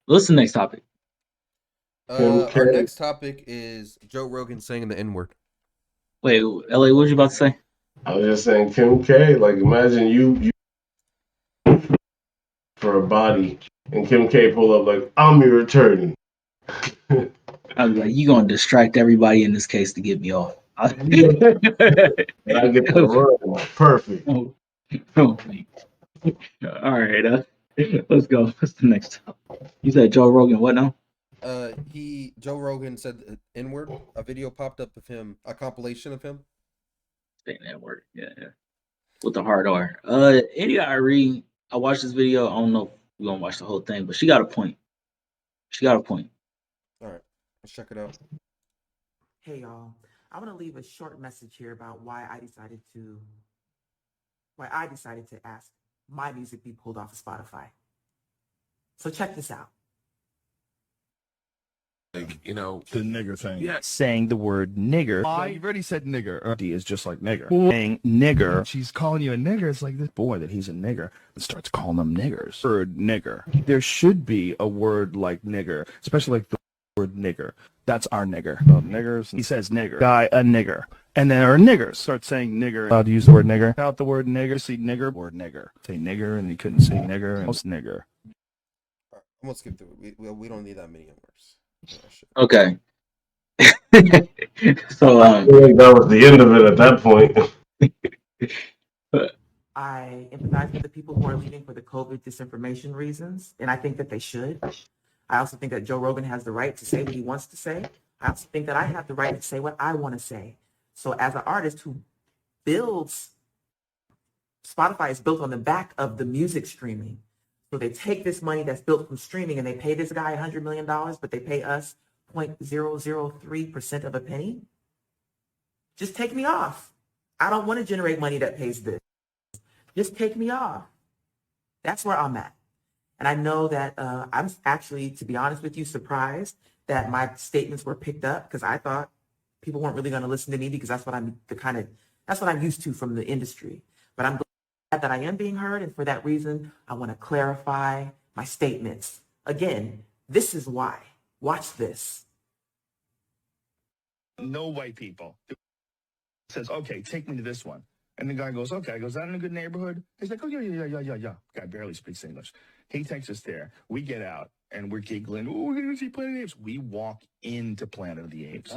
What's the next topic? Kim K. Our next topic is Joe Rogan saying the N word. Wait, LA, what was you about to say? I was just saying Kim K. Like imagine you for a body and Kim K pull up like I'm your attorney. I was like, you gonna distract everybody in this case to get me off. And I get to run. Perfect. Oh, oh, all right, let's go. What's the next topic? You said Joe Rogan. What now? Joe Rogan said the N word. A video popped up of him, a compilation of him. Saying that word. Yeah, yeah. With the hard R. India Irie. I watched this video. I don't know if we're gonna watch the whole thing, but she got a point. She got a point. All right, let's check it out. Hey y'all, I want to leave a short message here about why I decided to ask my music be pulled off of Spotify. So check this out. The nigger thing. Yeah, saying the word nigger. You've already said nigger. D is just like nigger. Saying nigger. She's calling you a nigger. It's like this boy that he's a nigger and starts calling them niggers. Word nigger. There should be a word like nigger, especially like the word nigger. That's our nigger. Niggers. He says nigger. Guy, a nigger. And then our niggers start saying nigger. Allowed to use the word nigger. Out the word nigger. See nigger. Word nigger. Say nigger, and he couldn't say nigger. And it's nigger. All right, I'm gonna skip through it. We don't need that many N words. Okay. I so feel like that was the end of it at that point. I empathize with the people who are leaving for the COVID disinformation reasons, and I think that they should. I also think that Joe Rogan has the right to say what he wants to say. I also think that I have the right to say what I want to say. So, as an artist who builds, Spotify is built on the back of the music streaming. So they take this money that's built from streaming and they pay this guy $100 million, but they pay us 0.003% of a penny. Just take me off. I don't want to generate money that pays this. Just take me off. That's where I'm at. And I know that I'm actually, to be honest with you, surprised that my statements were picked up because I thought people weren't really going to listen to me because that's what I'm used to from the industry. But I'm glad that I am being heard, and for that reason, I want to clarify my statements. Again, this is why. Watch this. No white people. Says, okay, take me to this one. And the guy goes, okay. I goes, is that in a good neighborhood? He's like, oh, yeah. Guy barely speaks English. He takes us there. We get out and we're giggling. Oh, we're going to see Planet of the Apes. We walk into Planet of the Apes.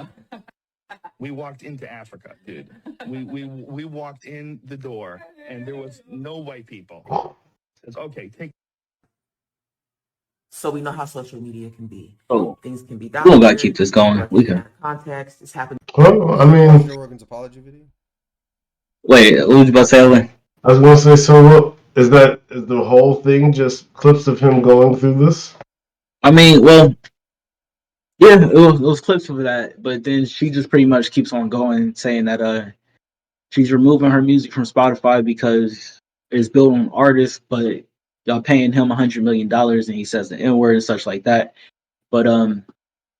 We walked into Africa, dude. We walked in the door and there was no white people. Says, okay, take. So we know how social media can be. oh, Things can be we don't gotta keep doctored, this people going. are We taken can out of context. It's happened. Well, I You ever watch mean, Joe Rogan's apology video? wait. What was you about to say, Ellen? I was gonna say, so what is that? Is the whole thing just clips of him going through this? I mean, well, yeah, it was clips of that, but then she just pretty much keeps on going, saying that she's removing her music from Spotify because it's built on artists, but y'all paying him $100 million, and he says the N word and such like that. But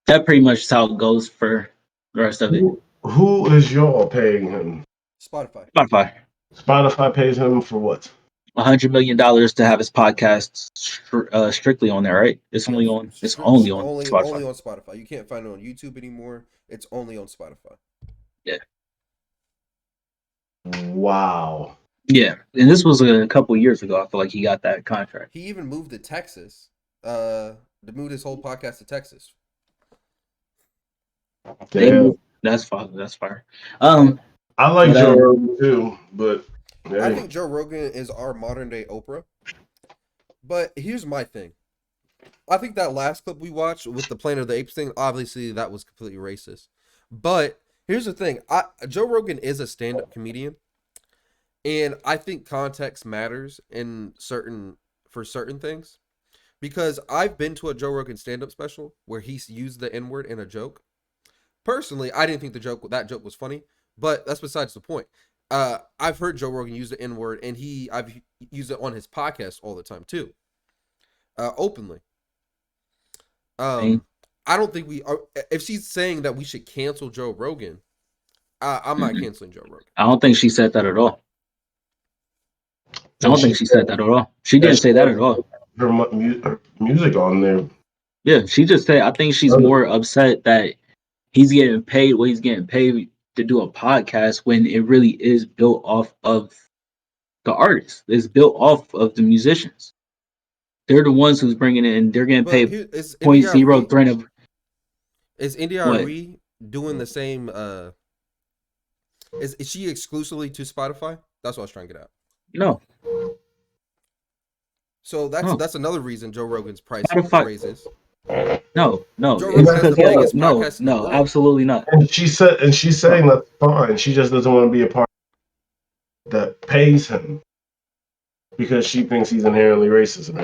that pretty much is how it goes for the rest of it. Who is y'all paying him? Spotify. Spotify, Spotify pays him for what? $100 million to have his podcast strictly on there, right? It's only Yes, on. It's only on only Spotify. on Spotify. You can't find it on YouTube anymore. It's only on Spotify. Yeah, Wow. yeah. And this was a couple years ago. I feel like he got that contract. He even moved to Texas. To move his whole podcast to Texas. They Damn. moved. That's fire. That's fire. Yeah. I like But Joe Rogan too, but I hey. think Joe Rogan is our modern day Oprah. But here's my thing. I think that last clip we watched with the Planet of the Apes thing, obviously that was completely racist. But here's the thing. Joe Rogan is a stand-up comedian, and I think context matters in for certain things. Because I've been to a Joe Rogan stand-up special where he's used the N-word in a joke. Personally, I didn't think that joke was funny, but that's besides the point. I've heard Joe Rogan use the N word, and I've used it on his podcast all the time too, openly. I I don't think we are. If she's saying that we should cancel Joe Rogan, I'm not canceling Joe Rogan. don't think she said that at all. I And don't she think she said that at all. She and didn't she say that has at all. her music on there. Yeah, she just said I think she's more upset that he's getting paid what he's getting paid to do a podcast when it really is built off of the artists. It's built off of the musicians. They're the ones who's bringing it in. They're getting But paid here is point zero three of India what? Arie doing the same? Is she exclusively to Spotify? That's what I was trying to get at. No, So no. that's another reason Joe Rogan's price Spotify. raises. No. Joe It's Rogan has because the biggest no, podcast in the world. absolutely not. And she's saying that's fine. She just doesn't want to be a part that pays him because she thinks he's inherently racist.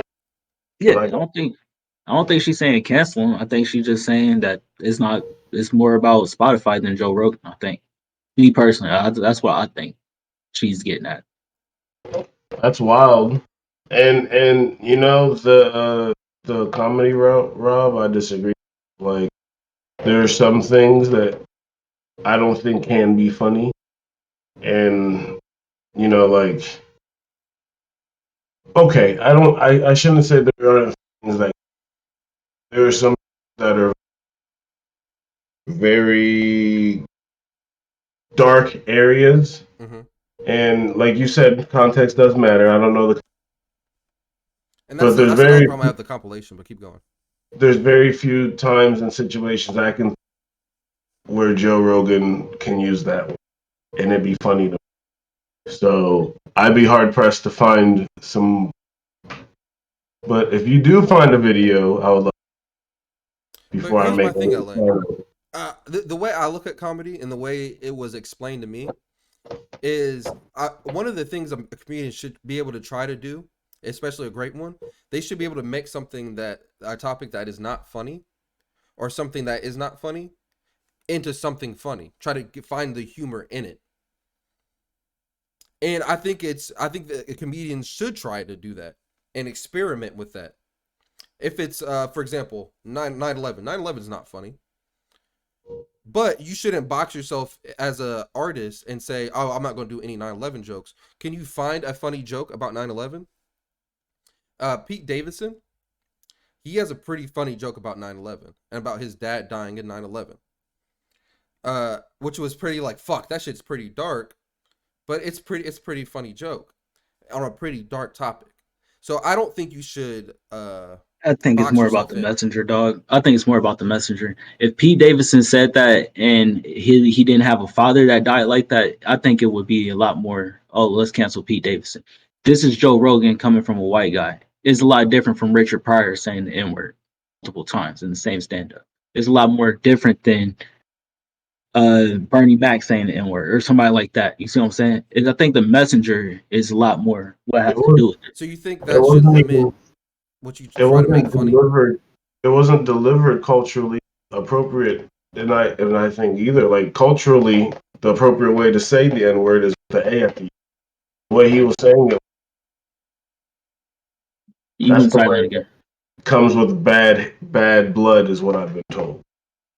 Yeah, Like, I don't think she's saying cancel him. I think she's just saying that it's not. It's more about Spotify than Joe Rogan. I think. Me personally, that's what I think she's getting at. that's wild. And you know the comedy Rob, I disagree. Like there are some things that I don't think can be funny, and you know like okay, I shouldn't say there are things like there are some that are very dark areas, Mm-hmm. and like you said, context does matter. I don't know And but that's another problem I have with the compilation. But keep going. there's very few times and situations I can where Joe Rogan can use that and it'd be funny to me. So I'd be hard pressed to find some. But if you do find a video, I would love But before I here's make my thing, LA. it. The way I look at comedy and the way it was explained to me is one of the things a comedian should be able to try to do, especially a great one, they should be able to make something that a topic that is not funny or something that is not funny into something funny. Try to find the humor in it. And I think that comedians should try to do that and experiment with that. If it's for example, 9/11. 9/11 is not funny. But you shouldn't box yourself as a artist and say, "Oh, I'm not going to do any 9/11 jokes." Can you find a funny joke about 9/11? Pete Davidson, he has a pretty funny joke about 9/11 and about his dad dying in 9/11. Which was pretty like, fuck, that shit's pretty dark, but it's pretty funny joke on a pretty dark topic. So I don't think you should I think it's box more about yourself the in. messenger, dog. I think it's more about the messenger. If Pete Davidson said that and he didn't have a father that died like that, I think it would be a lot more. Oh, let's cancel Pete Davidson. This is Joe Rogan coming from a white guy. It's a lot different from Richard Pryor saying the N word multiple times in the same stand up. It's a lot more different than Bernie Mac saying the N word or somebody like that. You see what I'm saying? I think the messenger is a lot more what It has to do with it. So you think it that should wasn't limit even what you it try to make wasn't funny? delivered it wasn't delivered culturally appropriate and I think either. Like culturally the appropriate way to say the N word is the A at the way he was saying it. You That's can the silent way again. it comes with bad blood is what I've been told.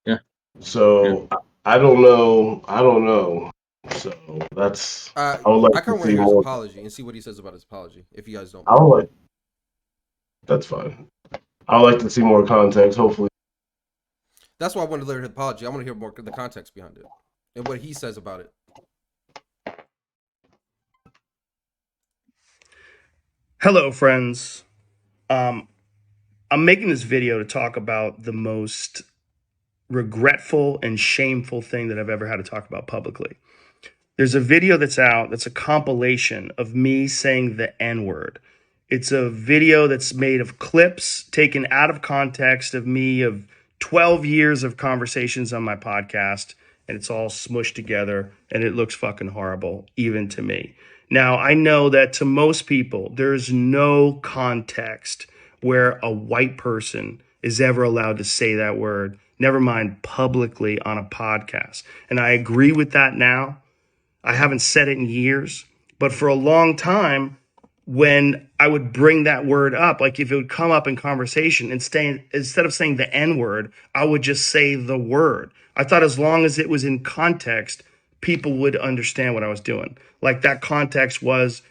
Yeah. Yeah. So I don't know. I don't know. So that's I would I like kind to of want to see hear his more. apology and see what he says about his apology. If you guys don't I mind. would like that's fine. I would like to see more context. Hopefully, That's why I wanted to learn his apology. I want to hear more the context behind it and what he says about it. Hello, friends. Um, I'm making this video to talk about the most regretful and shameful thing that I've ever had to talk about publicly. There's a video that's out that's a compilation of me saying the N word. It's a video that's made of clips taken out of context of me of 12 years of conversations on my podcast, and it's all smushed together and it looks fucking horrible, even to me. Now, I know that to most people, there's no context where a white person is ever allowed to say that word, never mind publicly on a podcast. And I agree with that now. I haven't said it in years, but for a long time, when I would bring that word up, like if it would come up in conversation, instead of saying the N word, I would just say the word. I thought as long as it was in context, people would understand what I was doing. Like that context was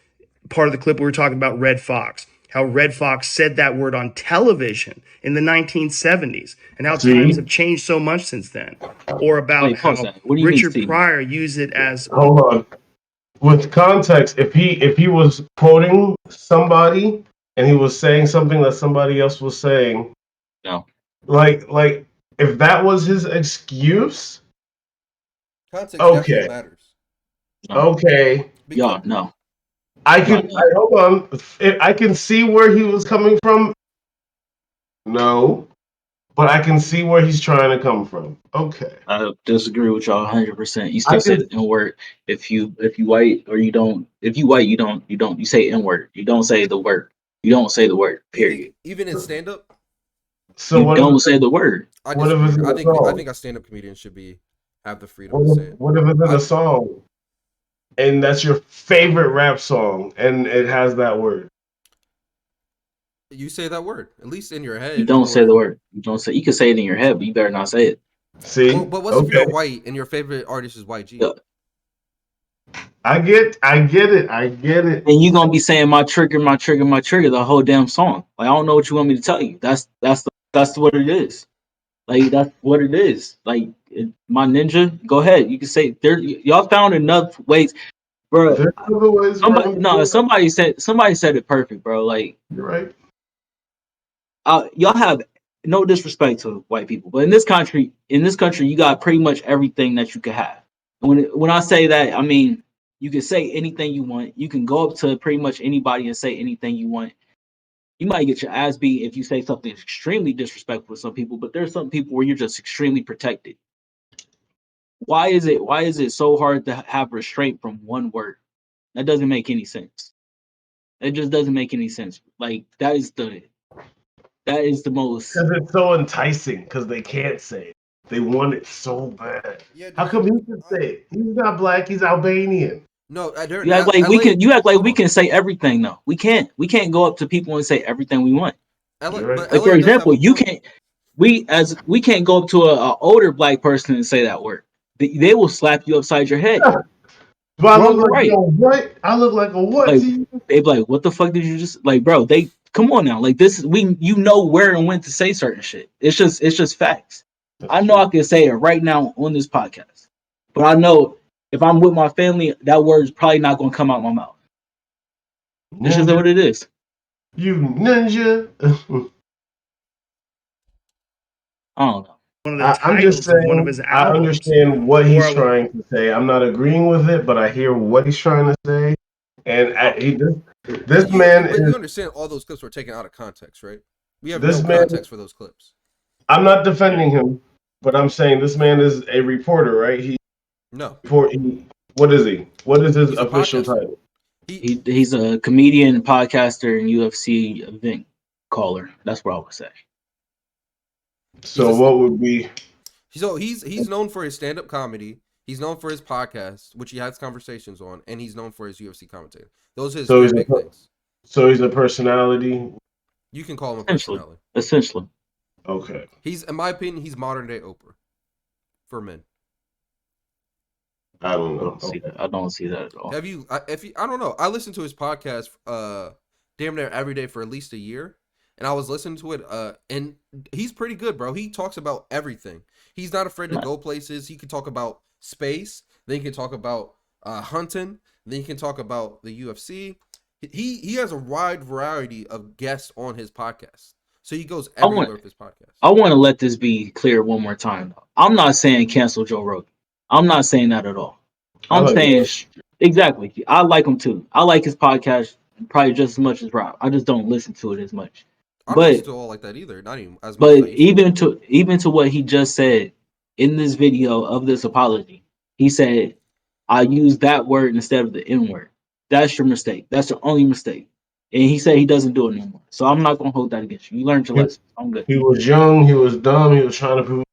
part of the clip we were talking about Red Fox. how Red Fox said that word on television in the 1970s, and how See? times have changed so much since then. Or about Wait, pause how that. What do you mean, Richard Steve? Pryor used it as Hold on. With context, if he was quoting somebody and he was saying something that somebody else was saying, No. like if that was his excuse, Context definitely okay, matters. okay, Because No. hold on. I can see where he was coming from. No, but I can see where he's trying to come from. Okay, I disagree with y'all 100%. You I still say can. the N word if you white or you don't. If you white, you say N word. You don't say the word. You don't say the word. you think Period. even in stand up, So You don't say the word. I what if disagree. it's in I a think song? a stand up comedian should have the freedom to What say if, it. what if it's in I a song and that's your favorite rap song and it has that word? you say that word at least in your You head, don't say the or word. You don't say. You can say it in your head, but you better not say it. See? but what's if Okay. you're white and your favorite artist is YG? Yeah. I get it. I get it. And you gonna be saying my trigger, my trigger, my trigger the whole damn song. Like I don't know what you want me to tell you. That's what it is. Like that's what it is. Like my ninja, go ahead. You can say there. Y'all found enough ways, bro. There's other ways around it. Somebody said it perfect, bro. Like You're right. y'all have no disrespect to white people, but in this country, you got pretty much everything that you could have. And when I say that, I mean you can say anything you want. You can go up to pretty much anybody and say anything you want. You might get your ass beat if you say something extremely disrespectful to some people, but there's some people where you're just extremely protected. Why is it so hard to have restraint from one word? That doesn't make any sense. It just doesn't make any sense. Like that is the most. Because it's so enticing because they can't say it. They want it so bad. Yeah, How dude. come he can say it? He's not black, he's Albanian. No, they're You act like we LA. can. You act like Hold we on, can say everything though. We can't. We can't go up to people and say everything we want. LA, You're right. but Like for LA does have example, a you point. can't. We can't go up to a older black person and say that word. They will slap you upside your head, Do I wrong look or like a right. what? I look like a what Like to you? they be like, what the fuck did you just like, bro? They come on now. Like this is we you know where and when to say certain shit. It's just facts. That's I know true. I can say it right now on this podcast, but I know if I'm with my family, that word's probably not gonna come out my mouth. It's just Ninja. what it is. You ninja. I don't know. one of the I'm just titles of one of his saying, I albums. understand what he's Or trying to say. I'm not agreeing with it, but I hear what he's trying to say. And this man But is you understand all those clips were taken out of context, right? We have this no man. context for those clips. I'm not defending him, but I'm saying this man is a reporter, right? No, What is he? What is his he's a official podcaster. title? He's a comedian, podcaster, and UFC event caller. That's what I would say. He's So a what would be? so he's known for his stand up comedy. He's known for his podcast, which he has conversations on, and he's known for his UFC commentator. Those are his So three he's big things. a personality. You can call him a Essentially, personality. essentially. Okay, He's, in my opinion, he's modern day Oprah for men. I don't I know. don't see that. I don't see that at all. Have you? If you, I don't know. I listened to his podcast, damn near every day for at least a year, and I was listening to it. And he's pretty good, bro. He talks about everything. He's not afraid to go places. He can talk about space. Then he can talk about hunting. Then he can talk about the UFC. He has a wide variety of guests on his podcast, so he goes I want everywhere with his podcast. I want to let this be clear one more time. I'm not saying cancel Joe Rogan. I'm not saying that at all. I I'm like saying it. exactly. I like him too. I like his podcast probably just as much as Rob. I just don't listen to it as much. I don't listen But to all like that either. Not even as much as I but used to. even to what he just said in this video of this apology, he said, "I used that word instead of the N word. That's your mistake. That's your only mistake." And he said he doesn't do it no more. So I'm not gonna hold that against you. You learned your He, lesson. I'm good. he was young. He was dumb. He was trying to prove